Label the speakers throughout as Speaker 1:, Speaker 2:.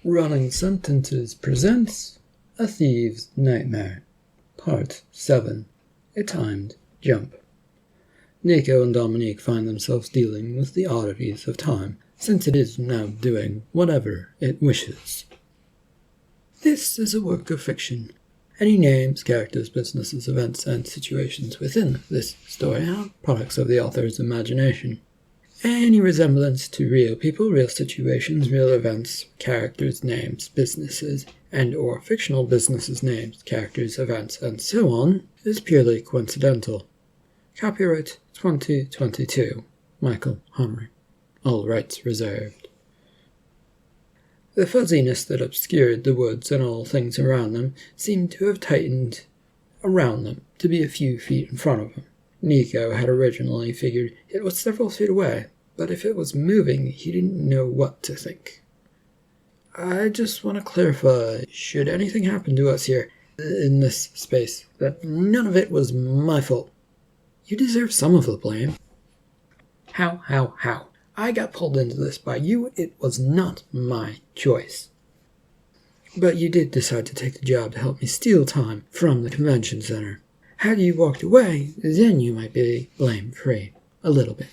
Speaker 1: Running Sentences presents A Thieves' Nightmare, Part 7, A Timed Jump. Nico and Dominque find themselves dealing with the oddities of time, since it is now doing whatever it wishes. This is a work of fiction. Any names, characters, businesses, events, and situations within this story are products of the author's imagination. Any resemblance to real people, real situations, real events, characters, names, businesses, and or fictional businesses, names, characters, events, and so on is purely coincidental. Copyright 2022. Michael Henry. All rights reserved. The fuzziness that obscured the woods and all things around them seemed to have tightened around them to be a few feet in front of him. Nico had originally figured it was several feet away, but if it was moving, he didn't know what to think. I just want to clarify, should anything happen to us here, in this space, that none of it was my fault. You deserve some of the blame. How? I got pulled into this by you. It was not my choice. But you did decide to take the job to help me steal time from the convention center. Had you walked away, then you might be blame-free. A little bit.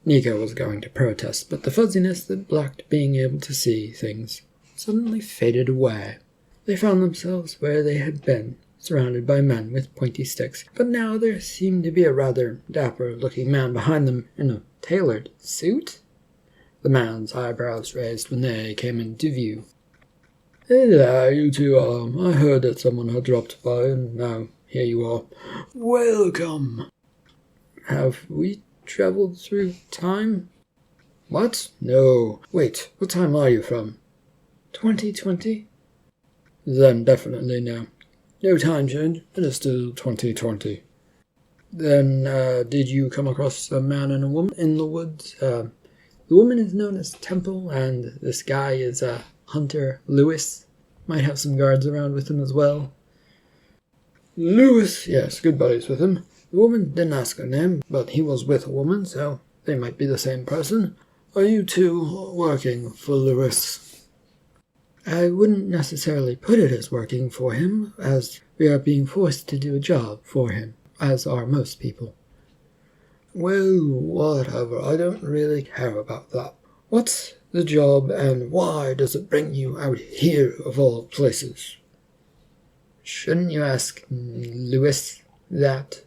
Speaker 1: Nico was going to protest, but the fuzziness that blocked being able to see things suddenly faded away. They found themselves where they had been, surrounded by men with pointy sticks, but now there seemed to be a rather dapper-looking man behind them in a tailored suit? The man's eyebrows raised when they came into view. Hey there, you two. I heard that someone had dropped by, and now here you are. Welcome! Have we traveled through time? What? No. Wait, what time are you from? 2020? Then definitely no. No time change. It is still 2020. Then, did you come across a man and a woman in the woods? The woman is known as Temple, and this guy is, Hunter Lewis. Might have some guards around with him as well. Lewis, yes, good buddies with him. The woman didn't ask her name, but he was with a woman, so they might be the same person. Are you two working for Lewis? I wouldn't necessarily put it as working for him, as we are being forced to do a job for him, as are most people. Well, whatever, I don't really care about that. What's the job, and why does it bring you out here of all places? Shouldn't you ask Lewis that?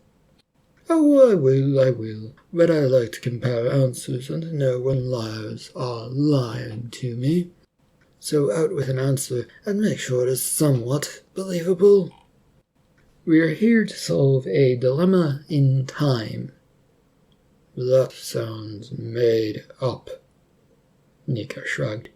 Speaker 1: Oh, I will, but I like to compare answers and to know when liars are lying to me. So out with an answer and make sure it is somewhat believable. We are here to solve a dilemma in time. That sounds made up. Nico shrugged.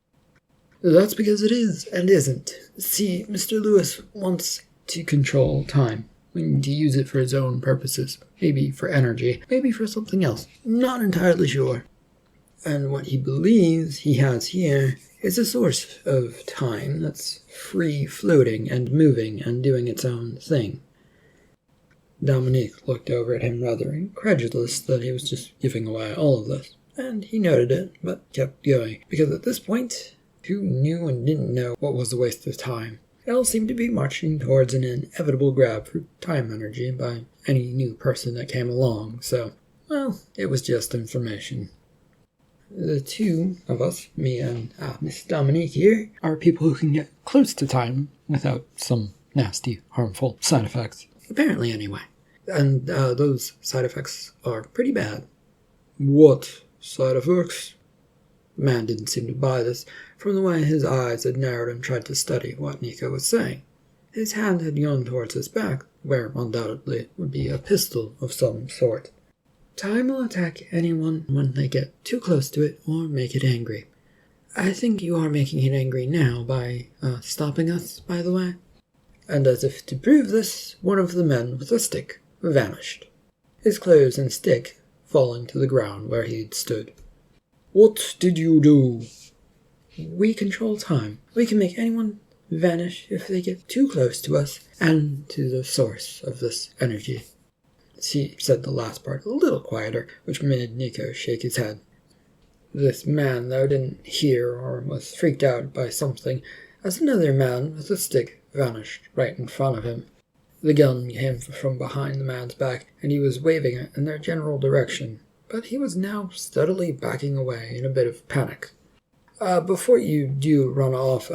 Speaker 1: That's because it is and isn't. See, Mr. Lewis wants to control time. To use it for his own purposes. Maybe for energy. Maybe for something else. Not entirely sure. And what he believes he has here is a source of time that's free-floating and moving and doing its own thing. Dominque looked over at him rather incredulous that he was just giving away all of this. And he noted it, but kept going, because at this point, who knew and didn't know what was a waste of time? It all seemed to be marching towards an inevitable grab for time energy by any new person that came along, so, well, it was just information. The two of us, me and Miss Dominque here, are people who can get close to time without some nasty, harmful side effects. Apparently, anyway. And those side effects are pretty bad. What side effects? The man didn't seem to buy this, from the way his eyes had narrowed and tried to study what Nico was saying. His hand had gone towards his back, where undoubtedly would be a pistol of some sort. Time will attack anyone when they get too close to it or make it angry. I think you are making it angry now by stopping us, by the way. And as if to prove this, one of the men with a stick vanished, his clothes and stick falling to the ground where he'd stood. What did you do? We control time. We can make anyone vanish if they get too close to us and to the source of this energy. She said the last part a little quieter, which made Nico shake his head. This man, though, didn't hear or was freaked out by something, as another man with a stick vanished right in front of him. The gun came from behind the man's back, and he was waving it in their general direction, but he was now steadily backing away in a bit of panic. Before you do run off,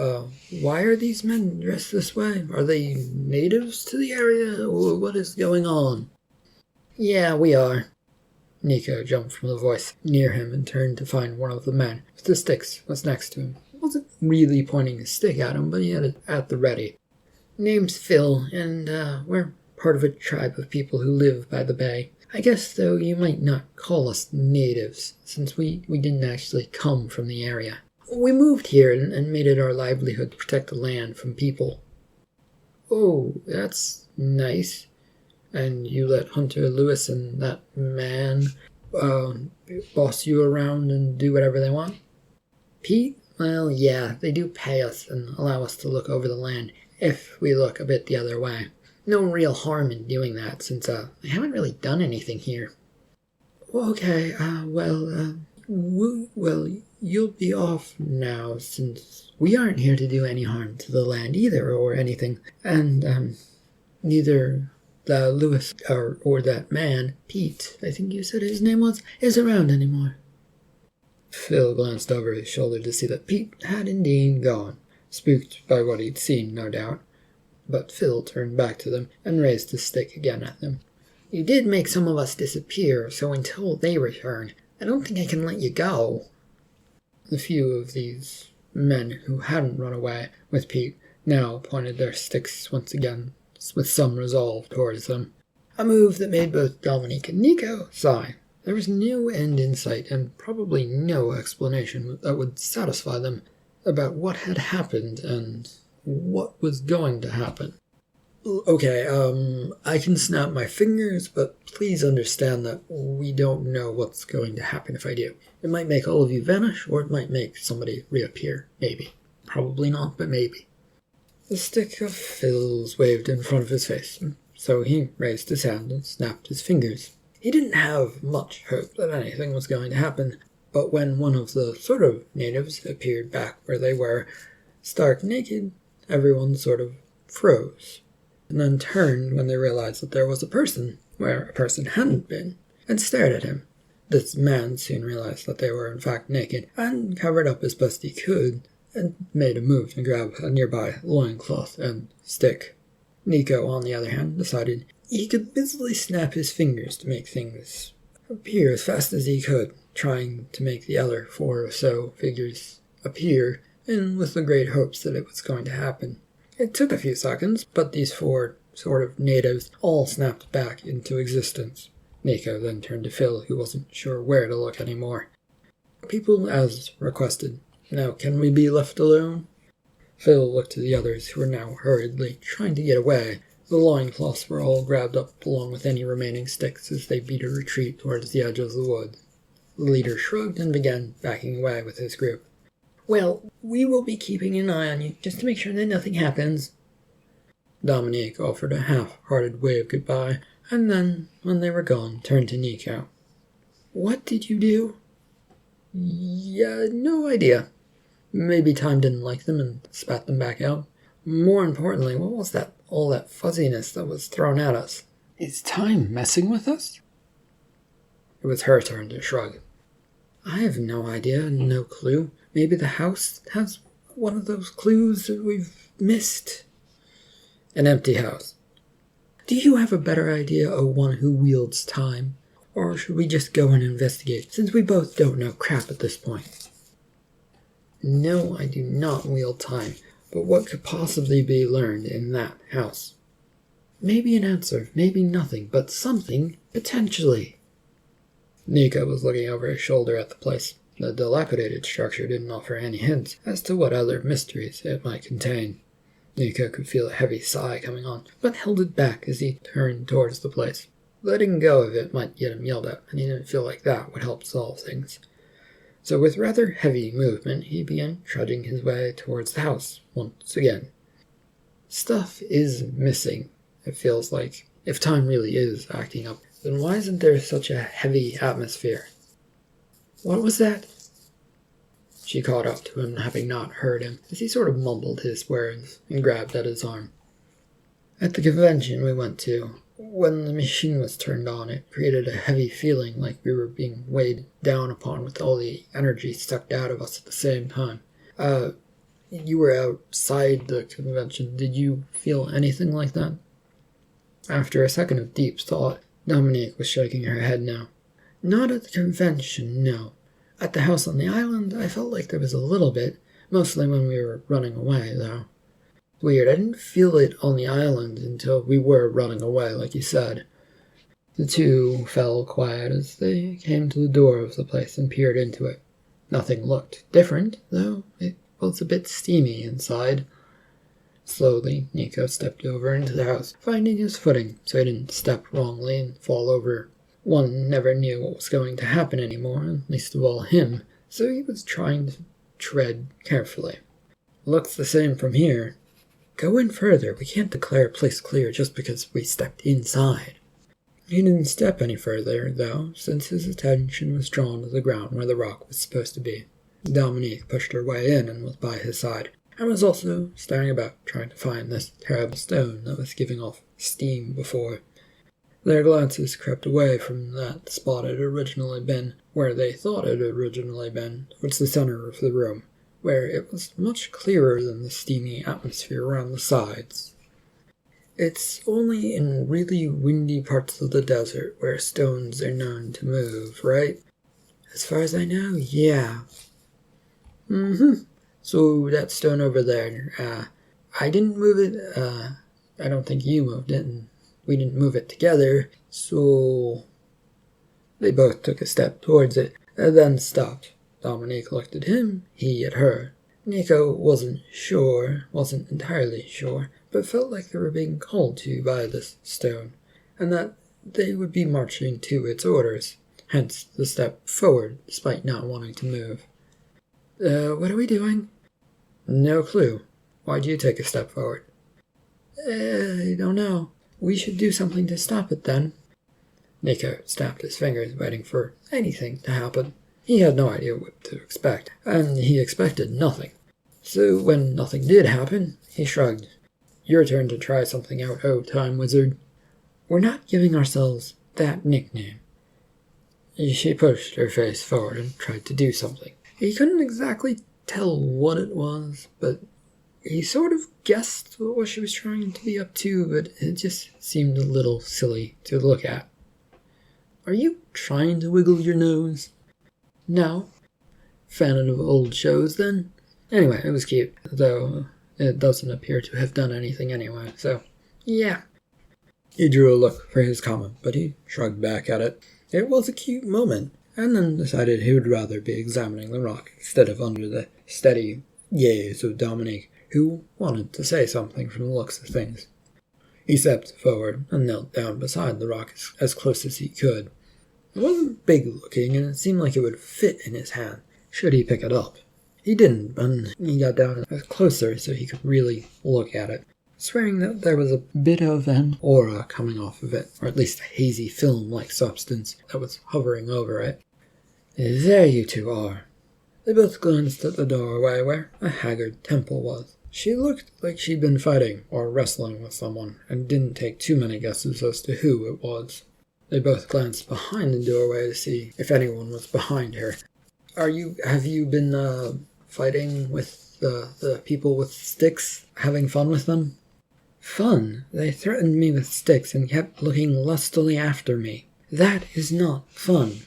Speaker 1: why are these men dressed this way? Are they natives to the area, or what is going on? Yeah, we are. Nico jumped from the voice near him and turned to find one of the men with the sticks was next to him. He wasn't really pointing his stick at him, but he had it at the ready. Name's Phil, and we're part of a tribe of people who live by the bay. I guess, though, you might not call us natives, since we didn't actually come from the area. We moved here and made it our livelihood to protect the land from people. Oh, that's nice. And you let Hunter Lewis and that man boss you around and do whatever they want? Pete? Well, yeah, they do pay us and allow us to look over the land if we look a bit the other way. No real harm in doing that, since I haven't really done anything here. Okay, you'll be off now, since we aren't here to do any harm to the land either, or anything, and, neither Lewis or that man, Pete, I think you said his name was, is around anymore. Phil glanced over his shoulder to see that Pete had indeed gone, spooked by what he'd seen, no doubt. But Phil turned back to them and raised his stick again at them. You did make some of us disappear, so until they return, I don't think I can let you go. The few of these men who hadn't run away with Pete now pointed their sticks once again with some resolve towards them. A move that made both Dominque and Nico sigh. There was no end in sight and probably no explanation that would satisfy them about what had happened and what was going to happen. Okay, I can snap my fingers, but please understand that we don't know what's going to happen if I do. It might make all of you vanish, or it might make somebody reappear. Maybe. Probably not, but maybe. The stick of Phil's waved in front of his face, so he raised his hand and snapped his fingers. He didn't have much hope that anything was going to happen, but when one of the sort of natives appeared back where they were, stark naked, everyone sort of froze, and then turned when they realized that there was a person where a person hadn't been, and stared at him. This man soon realized that they were in fact naked, and covered up as best he could, and made a move to grab a nearby loincloth and stick. Nico, on the other hand, decided he could busily snap his fingers to make things appear as fast as he could, trying to make the other 4 or so figures appear, and with the great hopes that it was going to happen. It took a few seconds, but these 4 sort of natives all snapped back into existence. Nico then turned to Phil, who wasn't sure where to look anymore. People as requested. Now, can we be left alone? Phil looked to the others, who were now hurriedly trying to get away. The loincloths were all grabbed up along with any remaining sticks as they beat a retreat towards the edge of the wood. The leader shrugged and began backing away with his group. Well, we will be keeping an eye on you, just to make sure that nothing happens. Dominque offered a half-hearted wave goodbye, and then, when they were gone, turned to Nico. What did you do? Yeah, no idea. Maybe time didn't like them and spat them back out. More importantly, what was all that fuzziness that was thrown at us? Is time messing with us? It was her turn to shrug. I have no idea, no clue. Maybe the house has one of those clues that we've missed. An empty house. Do you have a better idea of one who wields time? Or should we just go and investigate, since we both don't know crap at this point? No, I do not wield time, but what could possibly be learned in that house? Maybe an answer, maybe nothing, but something, potentially. Nico was looking over his shoulder at the place. The dilapidated structure didn't offer any hints as to what other mysteries it might contain. Nico could feel a heavy sigh coming on, but held it back as he turned towards the place. Letting go of it might get him yelled at, and he didn't feel like that would help solve things. So with rather heavy movement, he began trudging his way towards the house once again. Stuff is missing, it feels like. If time really is acting up, then why isn't there such a heavy atmosphere? What was that? She caught up to him, having not heard him, as he sort of mumbled his words and grabbed at his arm. At the convention we went to, when the machine was turned on, it created a heavy feeling like we were being weighed down upon with all the energy sucked out of us at the same time. You were outside the convention. Did you feel anything like that? After a second of deep thought, Dominque was shaking her head now. Not at the convention, no. At the house on the island, I felt like there was a little bit, mostly when we were running away, though. Weird, I didn't feel it on the island until we were running away, like you said. The two fell quiet as they came to the door of the place and peered into it. Nothing looked different, though it was a bit steamy inside. Slowly, Nico stepped over into the house, finding his footing so he didn't step wrongly and fall over. One never knew what was going to happen anymore, and least of all him, so he was trying to tread carefully. Looks the same from here. Go in further. We can't declare a place clear just because we stepped inside. He didn't step any further, though, since his attention was drawn to the ground where the rock was supposed to be. Dominque pushed her way in and was by his side, and was also staring about, trying to find this terrible stone that was giving off steam before. Their glances crept away from that spot it had originally been, where they thought it had originally been, towards the center of the room, where it was much clearer than the steamy atmosphere around the sides. It's only in really windy parts of the desert where stones are known to move, right? As far as I know, yeah. So that stone over there, I didn't move it, I don't think you moved it, and we didn't move it together, so... They both took a step towards it, and then stopped. Dominque looked at him, he at her. Nico wasn't entirely sure, but felt like they were being called to by this stone, and that they would be marching to its orders, hence the step forward, despite not wanting to move. What are we doing? No clue. Why'd you take a step forward? I don't know. We should do something to stop it then. Nico snapped his fingers, waiting for anything to happen. He had no idea what to expect, and he expected nothing. So when nothing did happen, he shrugged. Your turn to try something out, Time Wizard. We're not giving ourselves that nickname. She pushed her face forward and tried to do something. He couldn't exactly tell what it was, but he sort of guessed what she was trying to be up to, but it just seemed a little silly to look at. Are you trying to wiggle your nose? No. Fan of old shows, then? Anyway, it was cute, though it doesn't appear to have done anything anyway, so, yeah. He drew a look for his comment, but he shrugged back at it. It was a cute moment, and then decided he would rather be examining the rock instead of under the steady gaze of Dominque, who wanted to say something from the looks of things. He stepped forward and knelt down beside the rock as close as he could. It wasn't big-looking, and it seemed like it would fit in his hand, should he pick it up. He didn't, and he got down closer so he could really look at it, swearing that there was a bit of an aura coming off of it, or at least a hazy film-like substance that was hovering over it. There you two are. They both glanced at the doorway where a haggard temple was. She looked like she'd been fighting or wrestling with someone, and didn't take too many guesses as to who it was. They both glanced behind the doorway to see if anyone was behind her. Have you been, fighting with the people with sticks? Having fun with them? Fun? They threatened me with sticks and kept looking lustily after me. That is not fun.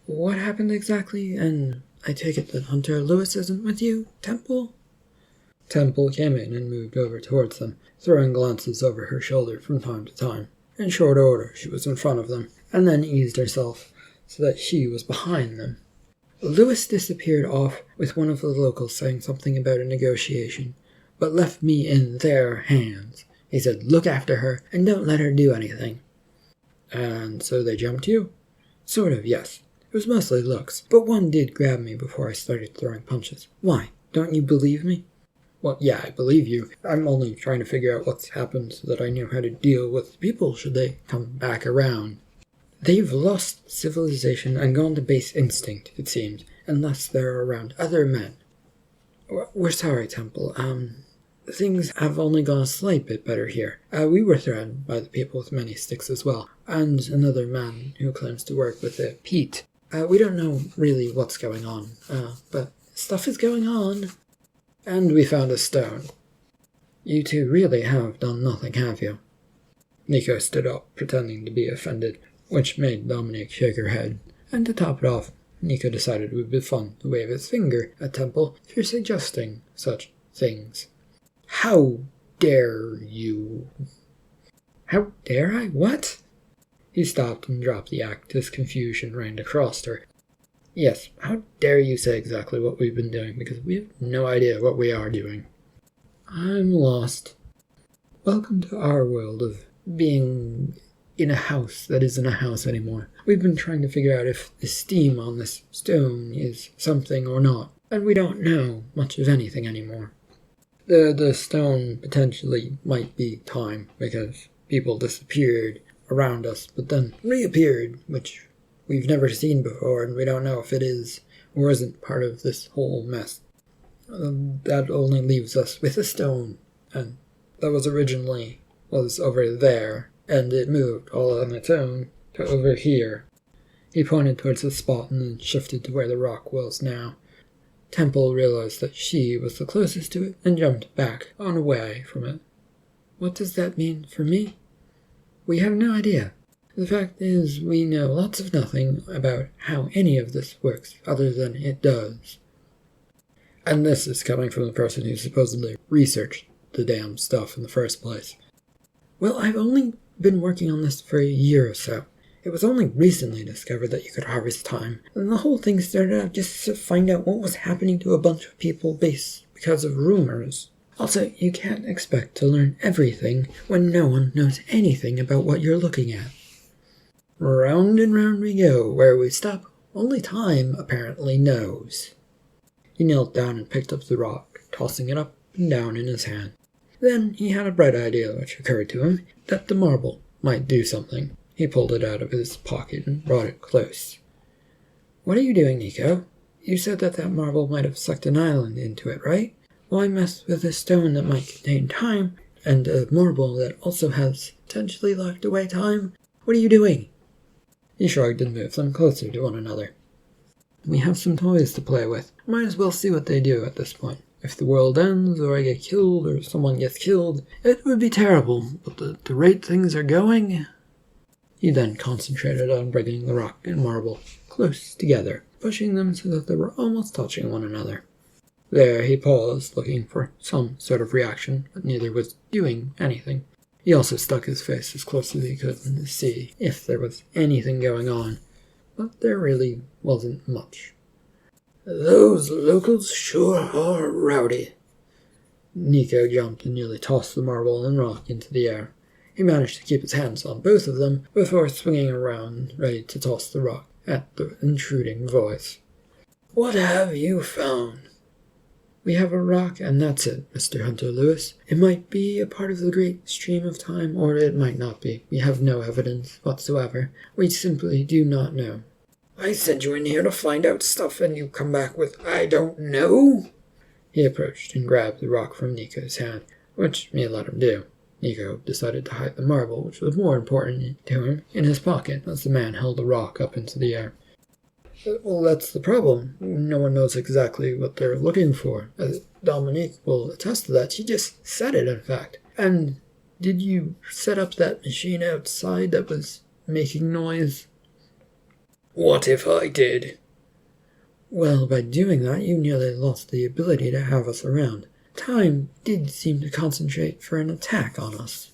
Speaker 1: What happened exactly? And I take it that Hunter Lewis isn't with you, Temple? Temple came in and moved over towards them, throwing glances over her shoulder from time to time. In short order, she was in front of them, and then eased herself so that she was behind them. Lewis disappeared off with one of the locals saying something about a negotiation, but left me in their hands. He said, look after her, and don't let her do anything. And so they jumped you? Sort of, yes. It was mostly looks, but one did grab me before I started throwing punches. Why? Don't you believe me? Well, yeah, I believe you. I'm only trying to figure out what's happened so that I know how to deal with people should they come back around. They've lost civilization and gone to base instinct, it seems, unless they're around other men. We're sorry, Temple. Things have only gone a slight bit better here. We were threatened by the people with many sticks as well, and another man who claims to work with it, Pete. We don't know really what's going on, but stuff is going on. And we found a stone. You two really have done nothing, have you? Nico stood up, pretending to be offended, which made Dominque shake her head. And to top it off, Nico decided it would be fun to wave his finger at Temple for suggesting such things. How dare you? How dare I? What? He stopped and dropped the act as confusion reigned across her. Yes, how dare you say exactly what we've been doing, because we have no idea what we are doing. I'm lost. Welcome to our world of being in a house that isn't a house anymore. We've been trying to figure out if the steam on this stone is something or not, and we don't know much of anything anymore. The stone potentially might be time, because people disappeared around us, but then reappeared, which we've never seen before, and we don't know if it is or isn't part of this whole mess. That only leaves us with a stone, and that was originally over there, and it moved all on its own to over here. He pointed towards the spot and then shifted to where the rock was now. Temple realized that she was the closest to it and jumped back on away from it. What does that mean for me? We have no idea. The fact is, we know lots of nothing about how any of this works, other than it does. And this is coming from the person who supposedly researched the damn stuff in the first place. Well, I've only been working on this for a year or so. It was only recently discovered that you could harvest time, and the whole thing started out just to find out what was happening to a bunch of people because of rumors. Also, you can't expect to learn everything when no one knows anything about what you're looking at. Round and round we go, where we stop, only time apparently knows. He knelt down and picked up the rock, tossing it up and down in his hand. Then he had a bright idea which occurred to him, that the marble might do something. He pulled it out of his pocket and brought it close. What are you doing, Nico? You said that marble might have sucked an island into it, right? Why mess with a stone that might contain time, and a marble that also has potentially locked away time? What are you doing? He shrugged and moved them closer to one another. We have some toys to play with. Might as well see what they do at this point. If the world ends, or I get killed, or someone gets killed, it would be terrible, but the rate things are going... He then concentrated on bringing the rock and marble close together, pushing them so that they were almost touching one another. There he paused, looking for some sort of reaction, but neither was doing anything. He also stuck his face as close as he could to see if there was anything going on, but there really wasn't much. Those locals sure are rowdy. Nico jumped and nearly tossed the marble and rock into the air. He managed to keep his hands on both of them before swinging around, ready to toss the rock at the intruding voice. What have you found? We have a rock, and that's it, Mr. Hunter Lewis. It might be a part of the great stream of time, or it might not be. We have no evidence whatsoever. We simply do not know. I sent you in here to find out stuff, and you come back with, I don't know? He approached and grabbed the rock from Nico's hand, which he let him do. Nico decided to hide the marble, which was more important to him, in his pocket, as the man held the rock up into the air. Well, that's the problem. No one knows exactly what they're looking for. Dominque will attest to that. She just said it, in fact. And did you set up that machine outside that was making noise? What if I did? Well, by doing that, you nearly lost the ability to have us around. Time did seem to concentrate for an attack on us.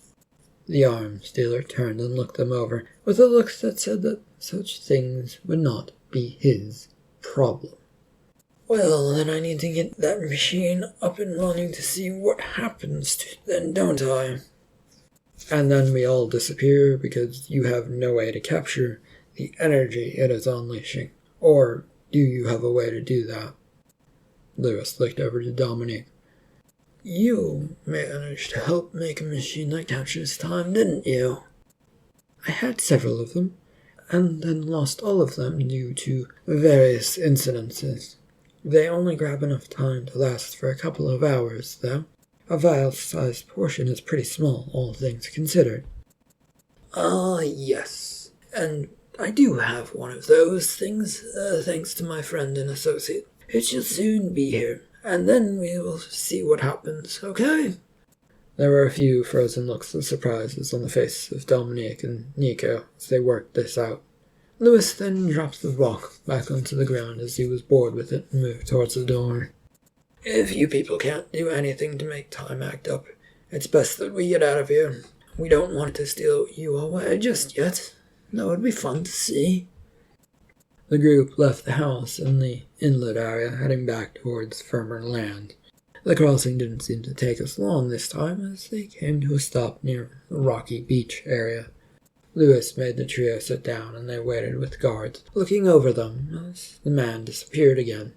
Speaker 1: The arms dealer turned and looked them over, with a look that said that such things would not be his problem. Well, then I need to get that machine up and running to see what happens to it then, don't I? And then we all disappear because you have no way to capture the energy it is unleashing. Or do you have a way to do that? Lewis looked over to Dominque. You managed to help make a machine that captures time, didn't you? I had several of them. and then lost all of them due to various incidences. They only grab enough time to last for a couple of hours, though. A vial-sized portion is pretty small, all things considered. Yes. And I do have one of those things, thanks to my friend and associate. It shall soon be here, and then we will see what happens, okay? There were a few frozen looks of surprises on the faces of Dominque and Nico as they worked this out. Lewis then dropped the rock back onto the ground as he was bored with it and moved towards the door. If you people can't do anything to make time act up, it's best that we get out of here. We don't want to steal you away just yet. That would be fun to see. The group left the house in the inlet area, heading back towards firmer land. The crossing didn't seem to take us long this time, as they came to a stop near a rocky beach area. Lewis made the trio sit down, and they waited with guards, looking over them as the man disappeared again.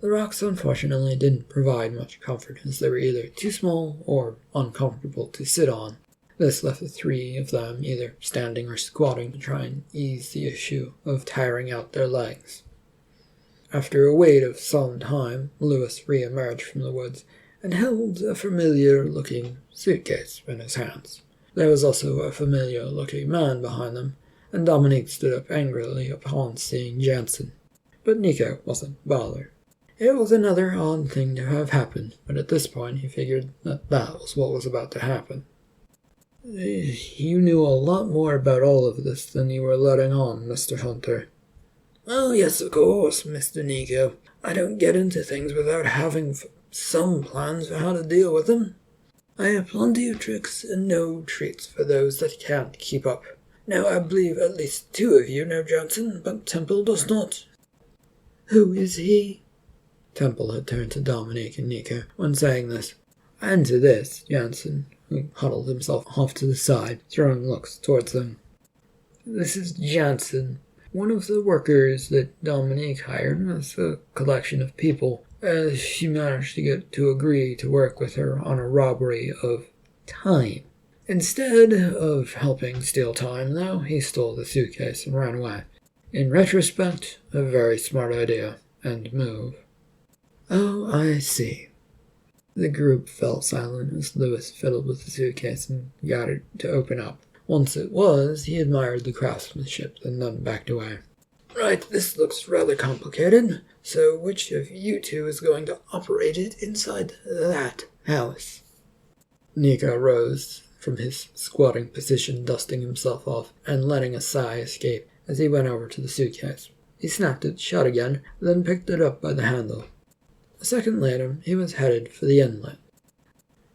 Speaker 1: The rocks unfortunately didn't provide much comfort, as they were either too small or uncomfortable to sit on. This left the three of them either standing or squatting to try and ease the issue of tiring out their legs. After a wait of some time, Lewis re-emerged from the woods and held a familiar-looking suitcase in his hands. There was also a familiar-looking man behind them, and Dominque stood up angrily upon seeing Jansen. But Nico wasn't bothered. It was another odd thing to have happened, but at this point he figured that was what was about to happen. You knew a lot more about all of this than you were letting on, Mr. Hunter. Oh, yes, of course, Mr. Nico. I don't get into things without having some plans for how to deal with them. I have plenty of tricks and no treats for those that can't keep up. Now, I believe at least two of you know Jansen, but Temple does not. Who is he? Temple had turned to Dominque and Nico when saying this, and to this, Jansen, who huddled himself off to the side, throwing looks towards them. This is Jansen, one of the workers that Dominque hired as a collection of people, as she managed to get to agree to work with her on a robbery of time. Instead of helping steal time, though, he stole the suitcase and ran away. In retrospect, a very smart idea and move. Oh, I see. The group fell silent as Lewis fiddled with the suitcase and got it to open up. Once it was, he admired the craftsmanship and then backed away. Right, this looks rather complicated. So which of you two is going to operate it inside that house? Nico rose from his squatting position, dusting himself off and letting a sigh escape as he went over to the suitcase. He snapped it shut again, then picked it up by the handle. A second later, he was headed for the inlet.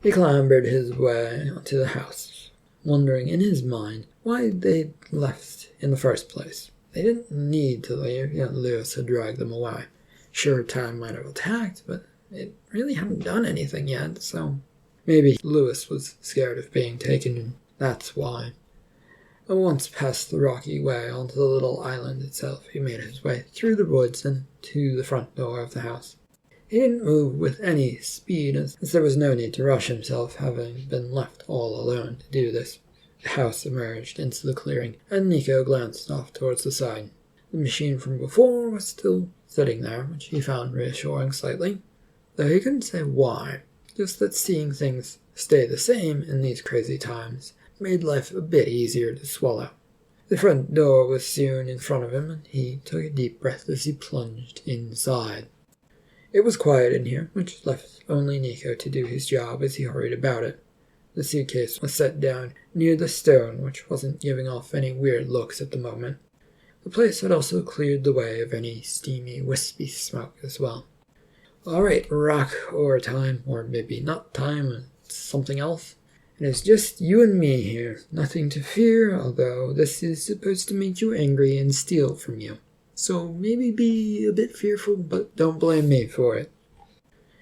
Speaker 1: He clambered his way to the house, wondering in his mind why they'd left in the first place. They didn't need to leave, yet Lewis had dragged them away. Sure, time might have attacked, but it really hadn't done anything yet, so maybe Lewis was scared of being taken, and that's why. Once past the rocky way onto the little island itself, he made his way through the woods and to the front door of the house. He didn't move with any speed, as there was no need to rush himself, having been left all alone to do this. The house emerged into the clearing, and Nico glanced off towards the side. The machine from before was still sitting there, which he found reassuring slightly, though he couldn't say why, just that seeing things stay the same in these crazy times made life a bit easier to swallow. The front door was soon in front of him, and he took a deep breath as he plunged inside. It was quiet in here, which left only Nico to do his job as he hurried about it. The suitcase was set down near the stone, which wasn't giving off any weird looks at the moment. The place had also cleared the way of any steamy, wispy smoke as well. All right, rock or time, or maybe not time, it's something else. It is just you and me here, nothing to fear, although this is supposed to make you angry and steal from you. So maybe be a bit fearful, but don't blame me for it.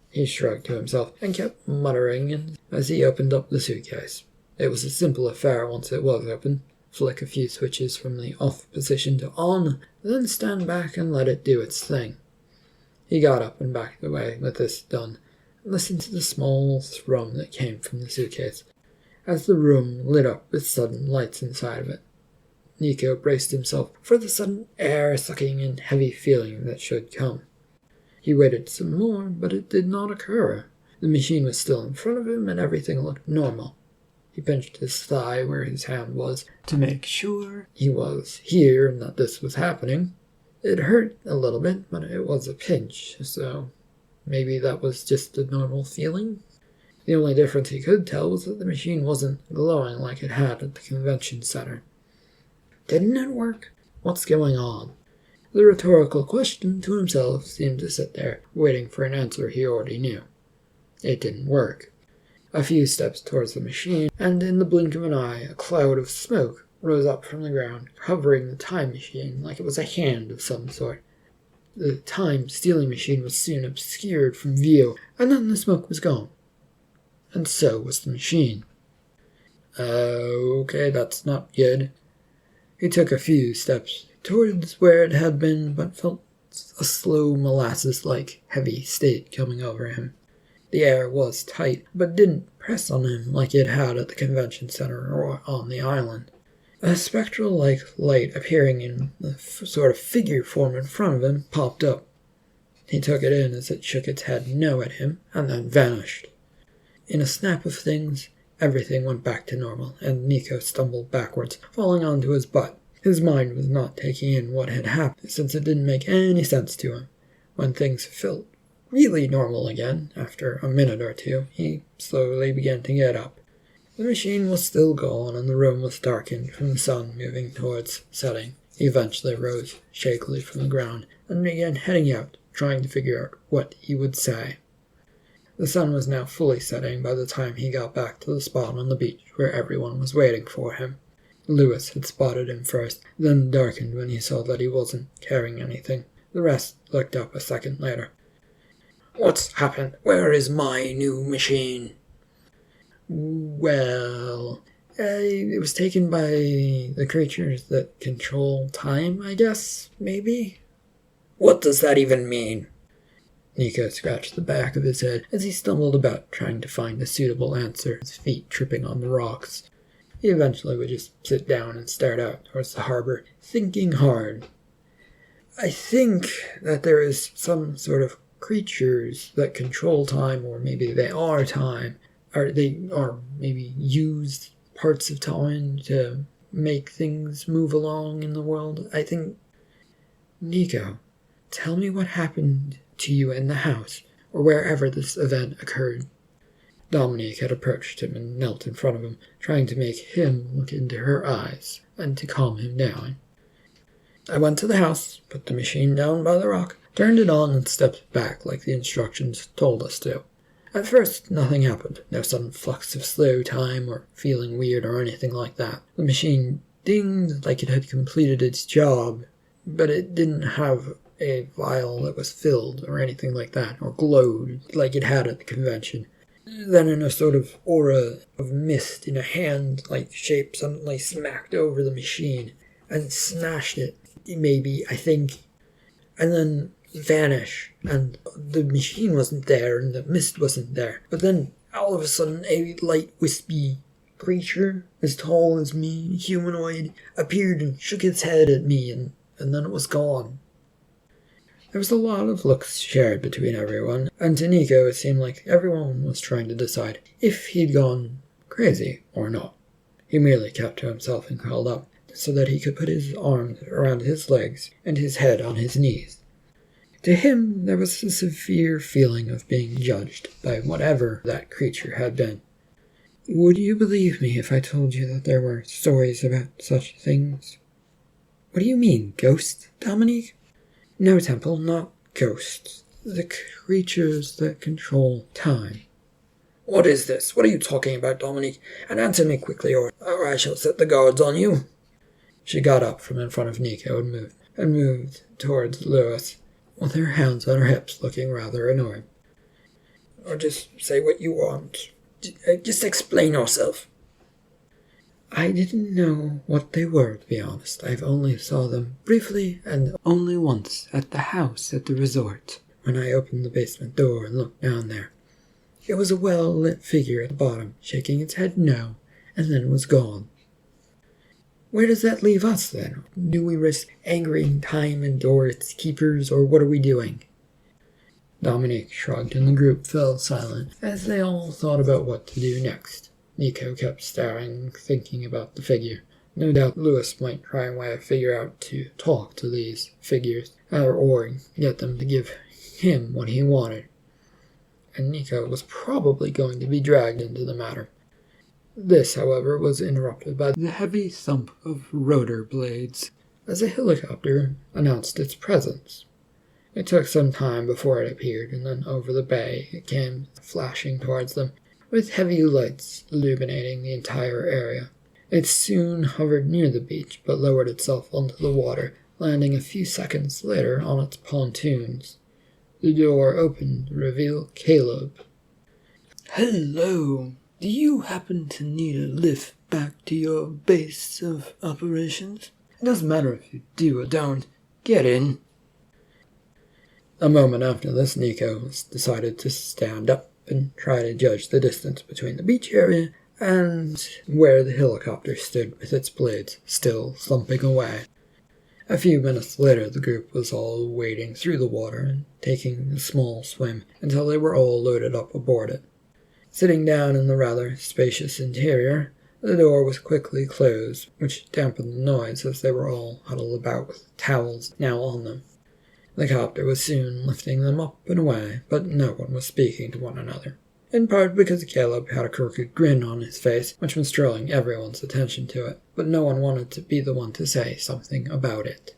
Speaker 1: He shrugged to himself and kept muttering as he opened up the suitcase. It was a simple affair once it was open. Flick a few switches from the off position to on, then stand back and let it do its thing. He got up and backed away with this done, and listened to the small thrum that came from the suitcase, as the room lit up with sudden lights inside of it. Nico braced himself for the sudden air-sucking and heavy feeling that should come. He waited some more, but it did not occur. The machine was still in front of him, and everything looked normal. He pinched his thigh where his hand was to make sure he was here and that this was happening. It hurt a little bit, but it was a pinch, so maybe that was just a normal feeling. The only difference he could tell was that the machine wasn't glowing like it had at the convention center. Didn't it work? What's going on? The rhetorical question to himself seemed to sit there, waiting for an answer he already knew. It didn't work. A few steps towards the machine, and in the blink of an eye, a cloud of smoke rose up from the ground, covering the time machine like it was a hand of some sort. The time-stealing machine was soon obscured from view, and then the smoke was gone. And so was the machine. Okay, that's not good. He took a few steps towards where it had been, but felt a slow molasses-like heavy state coming over him. The air was tight, but didn't press on him like it had at the convention center or on the island. A spectral-like light appearing in the sort of figure form in front of him popped up. He took it in as it shook its head no at him, and then vanished. In a snap of things, everything went back to normal, and Nico stumbled backwards, falling onto his butt. His mind was not taking in what had happened, since it didn't make any sense to him. When things felt really normal again, after a minute or two, he slowly began to get up. The machine was still gone, and the room was darkened from the sun moving towards setting. He eventually rose shakily from the ground and began heading out, trying to figure out what he would say. The sun was now fully setting by the time he got back to the spot on the beach where everyone was waiting for him. Lewis had spotted him first, then darkened when he saw that he wasn't carrying anything. The rest looked up a second later. "What's happened? Where is my new machine?" "Well, it was taken by the creatures that control time, I guess, maybe?" "What does that even mean?" Nico scratched the back of his head as he stumbled about trying to find a suitable answer, his feet tripping on the rocks. He eventually would just sit down and stare out towards the harbor, thinking hard. "I think that there is some sort of creatures that control time, or maybe they are time, or they are maybe used parts of time to make things move along in the world. I think... Nico, tell me what happened to you in the house, or wherever this event occurred." Dominque had approached him and knelt in front of him, trying to make him look into her eyes, and to calm him down. "I went to the house, put the machine down by the rock, turned it on, and stepped back like the instructions told us to. At first, nothing happened. No sudden flux of slow time, or feeling weird, or anything like that. The machine dinged like it had completed its job, but it didn't have a vial that was filled or anything like that, or glowed like it had at the convention. Then in a sort of aura of mist in a hand-like shape suddenly smacked over the machine and smashed it, maybe, I think, and then vanish, and the machine wasn't there and the mist wasn't there. But then all of a sudden a light wispy creature as tall as me, humanoid, appeared and shook its head at me, and then it was gone." There was a lot of looks shared between everyone, and to Nico it seemed like everyone was trying to decide if he'd gone crazy or not. He merely kept to himself and curled up, so that he could put his arms around his legs and his head on his knees. To him there was a severe feeling of being judged by whatever that creature had been. "Would you believe me if I told you that there were stories about such things?" "What do you mean, ghosts, Dominque?" "No, Temple, not ghosts. The creatures that control time." "What is this? What are you talking about, Dominque? And answer me quickly, or I shall set the guards on you." She got up from in front of Nico and moved towards Lewis, with her hands on her hips, looking rather annoyed. "Or just say what you want. Just explain yourself." "I didn't know what they were, to be honest. I've only saw them briefly and only once at the house at the resort, when I opened the basement door and looked down there. It was a well-lit figure at the bottom, shaking its head no, and then it was gone." Where does that leave us, then? Do we risk angering time and or its keepers, or what are we doing? Dominque shrugged, and the group fell silent as they all thought about what to do next. Nico kept staring, thinking about the figure. No doubt Lewis might try and figure out to talk to these figures, or get them to give him what he wanted. And Nico was probably going to be dragged into the matter. This, however, was interrupted by the heavy thump of rotor blades as a helicopter announced its presence. It took some time before it appeared, and then over the bay it came flashing towards them, with heavy lights illuminating the entire area. It soon hovered near the beach, but lowered itself onto the water, landing a few seconds later on its pontoons. The door opened to reveal Caleb.
Speaker 2: "Hello. Do you happen to need a lift back to your base of operations? It doesn't matter if you do or don't. Get in."
Speaker 1: A moment after this, Nico decided to stand up and try to judge the distance between the beach area and where the helicopter stood with its blades still thumping away. A few minutes later, the group was all wading through the water and taking a small swim until they were all loaded up aboard it. Sitting down in the rather spacious interior, the door was quickly closed, which dampened the noise as they were all huddled about with towels now on them. The copter was soon lifting them up and away, but no one was speaking to one another, in part because Caleb had a crooked grin on his face, which was drawing everyone's attention to it, but no one wanted to be the one to say something about it.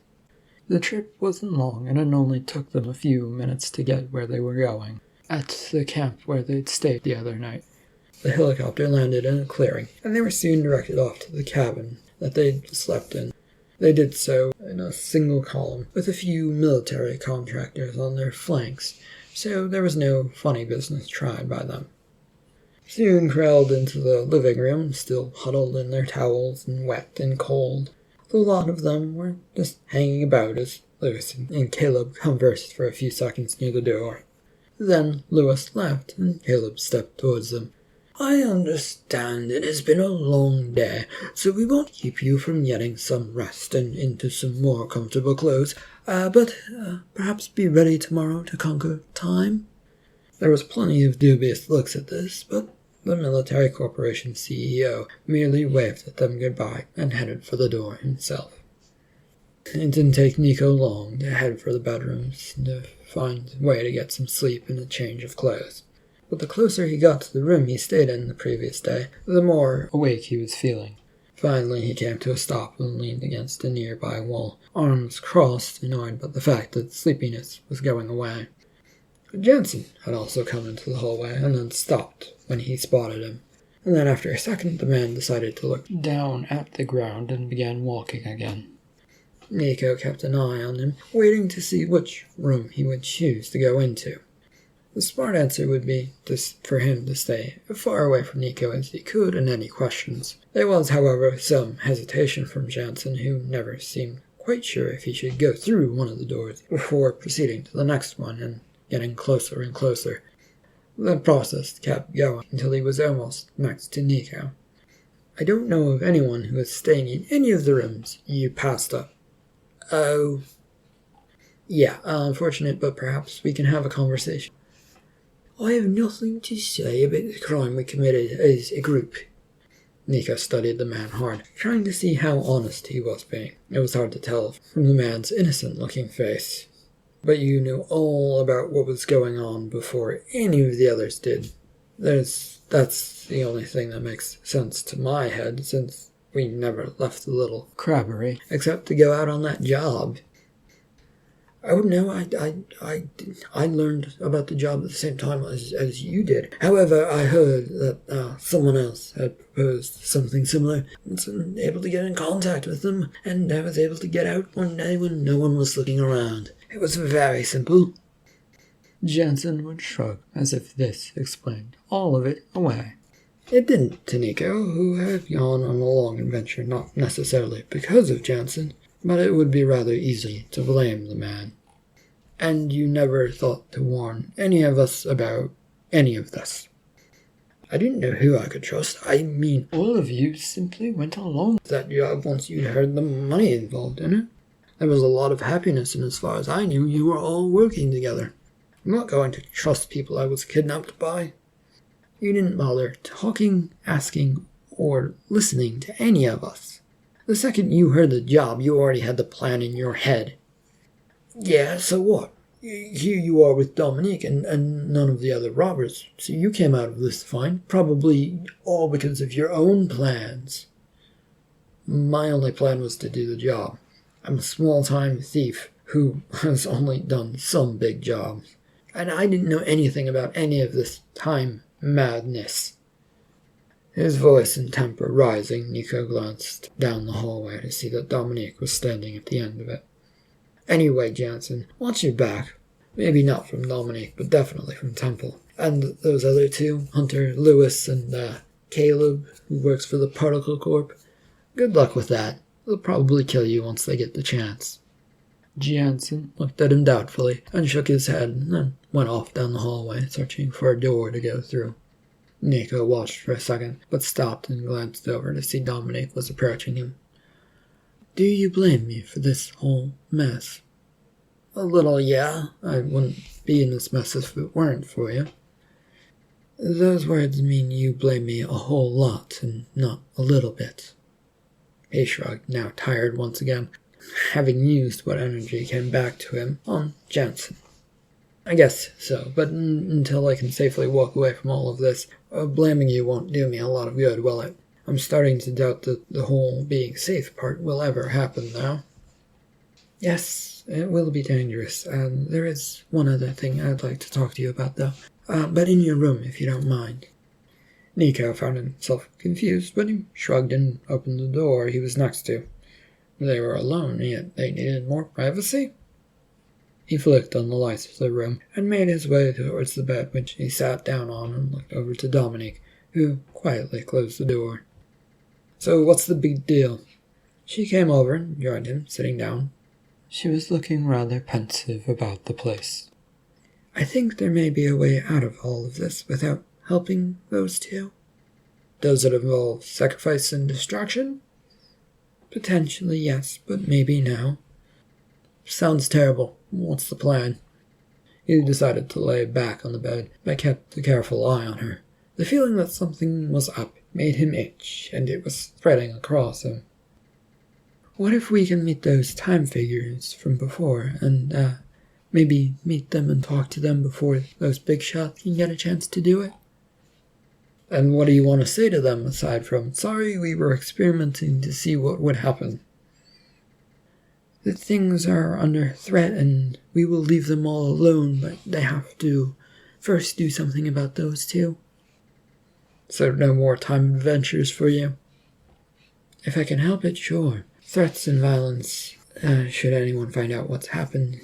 Speaker 2: The trip wasn't long, and it only took them a few minutes to get where they were going, at the camp where they'd stayed the other night.
Speaker 1: The helicopter landed in a clearing, and they were soon directed off to the cabin that they'd slept in. They did so in a single column, with a few military contractors on their flanks, so there was no funny business tried by them. Soon crawled into the living room, still huddled in their towels and wet and cold. The lot of them were just hanging about as Lewis and Caleb conversed for a few seconds near the door. Then Lewis left, and Caleb stepped towards them. "I understand it has been a long day, so we won't keep you from getting some rest and into some more comfortable clothes, but perhaps be ready tomorrow to conquer time?" There was plenty of dubious looks at this, but the military corporation CEO merely waved at them goodbye and headed for the door himself. It didn't take Nico long to head for the bedrooms to find a way to get some sleep and a change of clothes. But the closer he got to the room he stayed in the previous day, the more awake he was feeling. Finally, he came to a stop and leaned against a nearby wall, arms crossed, annoyed by the fact that sleepiness was going away. Jansen had also come into the hallway and then stopped when he spotted him. And then after a second, the man decided to look
Speaker 2: down at the ground and began walking again.
Speaker 1: Nico kept an eye on him, waiting to see which room he would choose to go into. The smart answer would be for him to stay as far away from Nico as he could in any questions. There was, however, some hesitation from Jansen, who never seemed quite sure if he should go through one of the doors before proceeding to the next one and getting closer and closer. The process kept going until he was almost next to Nico. "I don't know of anyone who is staying in any of the rooms you passed up." "Oh. Yeah, unfortunate, but perhaps we can have a conversation." "I have nothing to say about the crime we committed as a group." Nico studied the man hard, trying to see how honest he was being. It was hard to tell from the man's innocent-looking face. "But you knew all about what was going on before any of the others did. That's the only thing that makes sense to my head, since we never left the little crabbery except to go out on that job." "Oh, no, I learned about the job at the same time as you did. However, I heard that someone else had proposed something similar. I wasn't able to get in contact with them, and I was able to get out one day when no one was looking around. It was very simple."
Speaker 2: Jansen would shrug, as if this explained all of it away.
Speaker 1: It didn't to Nico, who had gone on a long adventure not necessarily because of Jansen, but it would be rather easy to blame the man. "And you never thought to warn any of us about any of this?"
Speaker 2: I didn't know who I could trust. I mean, all of you simply went along with that job once you'd heard the money involved in it. There was a lot of happiness, and as far as I knew, you were all working together. I'm not going to trust people I was kidnapped by. You didn't bother talking, asking, or listening to any of us. The second you heard the job, you already had the plan in your head. Yeah, so what? Here you are with Dominque and none of the other robbers, so you came out of this fine, probably all because of your own plans. My only plan was to do the job. I'm a small-time thief who has only done some big jobs, and I didn't know anything about any of this time madness. His voice and temper rising, Nico glanced down the hallway to see that Dominque was standing at the end of it. Anyway, Jansen, watch your back. Maybe not from Dominque, but definitely from Temple. And those other two, Hunter, Lewis, and Caleb, who works for the Particle Corp. Good luck with that. They'll probably kill you once they get the chance. Jansen looked at him doubtfully and shook his head and then went off down the hallway, searching for a door to go through. Nico watched for a second, but stopped and glanced over to see Dominque was approaching him. Do you blame me for this whole mess? A little, yeah. I wouldn't be in this mess if it weren't for you. Those words mean you blame me a whole lot and not a little bit. He shrugged, now tired once again, having used what energy came back to him on Jansen. I guess so, but until I can safely walk away from all of this, blaming you won't do me a lot of good, will it? I'm starting to doubt that the whole being safe part will ever happen now. Yes, it will be dangerous, and there is one other thing I'd like to talk to you about, though. But in your room, if you don't mind. Nico found himself confused, but he shrugged and opened the door he was next to. They were alone, yet they needed more privacy. He flicked on the lights of the room and made his way towards the bed, which he sat down on and looked over to Dominque, who quietly closed the door. So what's the big deal? She came over and joined him, sitting down. She was looking rather pensive about the place. I think there may be a way out of all of this without helping those two. Does it involve sacrifice and distraction? Potentially, yes, but maybe no. Sounds terrible. What's the plan? He decided to lay back on the bed, but kept a careful eye on her. The feeling that something was up made him itch, and it was spreading across him. What if we can meet those time figures from before, and maybe meet them and talk to them before those big shots can get a chance to do it? And what do you want to say to them, aside from, sorry, we were experimenting to see what would happen? That things are under threat and we will leave them all alone, but they have to first do something about those two. So no more time adventures for you? If I can help it, sure. Threats and violence, should anyone find out what's happened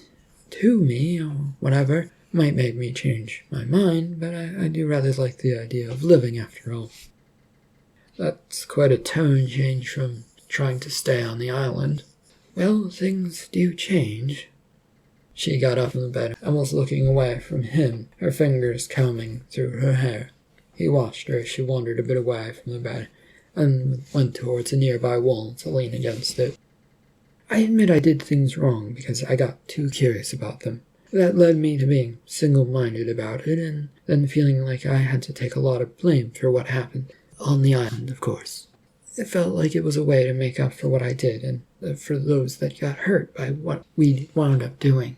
Speaker 2: to me or whatever, might make me change my mind, but I do rather like the idea of living after all. That's quite a tone change from trying to stay on the island. Well, things do change. She got up from the bed and was looking away from him, her fingers combing through her hair. He watched her as she wandered a bit away from the bed and went towards a nearby wall to lean against it. I admit I did things wrong because I got too curious about them. That led me to being single-minded about it and then feeling like I had to take a lot of blame for what happened. On the island, of course. It felt like it was a way to make up for what I did and for those that got hurt by what we wound up doing.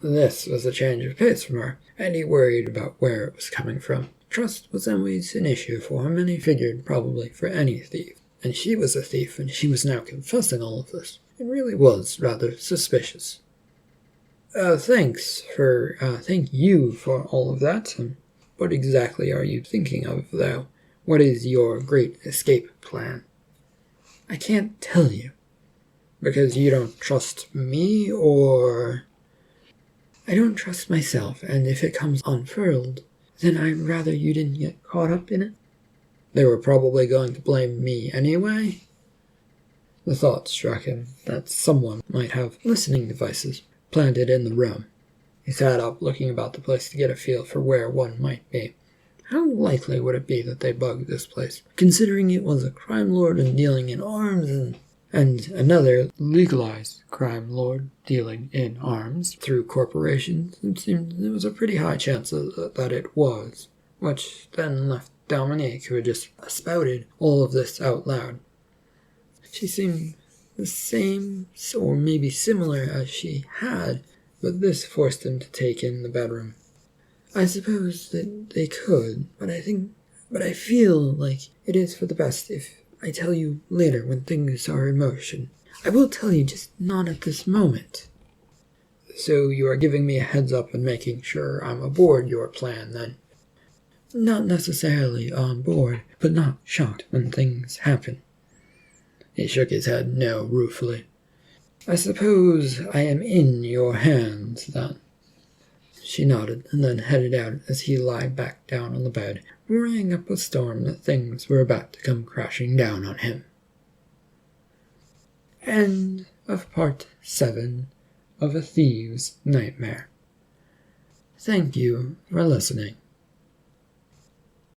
Speaker 2: This was a change of pace from her, and he worried about where it was coming from. Trust was always an issue for him, and he figured probably for any thief. And she was a thief, and she was now confessing all of this. It really was rather suspicious. Thank you for all of that. What exactly are you thinking of, though? What is your great escape plan? I can't tell you. Because you don't trust me, or... I don't trust myself, and if it comes unfurled, then I'd rather you didn't get caught up in it. They were probably going to blame me anyway. The thought struck him that someone might have listening devices planted in the room. He sat up, looking about the place to get a feel for where one might be. How likely would it be that they bugged this place, considering it was a crime lord and dealing in arms and another legalized crime lord dealing in arms through corporations? It seemed there was a pretty high chance that it was, which then left Dominque, who had just spouted all of this out loud. She seemed the same, or maybe similar as she had, but this forced him to take in the bedroom. I suppose that they could, but I feel like it is for the best if I tell you later when things are in motion. I will tell you, just not at this moment. So you are giving me a heads up and making sure I'm aboard your plan, then? Not necessarily on board, but not shocked when things happen. He shook his head no ruefully. I suppose I am in your hands, then. She nodded and then headed out as he lay back down on the bed, worrying up a storm that things were about to come crashing down on him. End of Part 7 of A Thieves' Nightmare. Thank you for listening.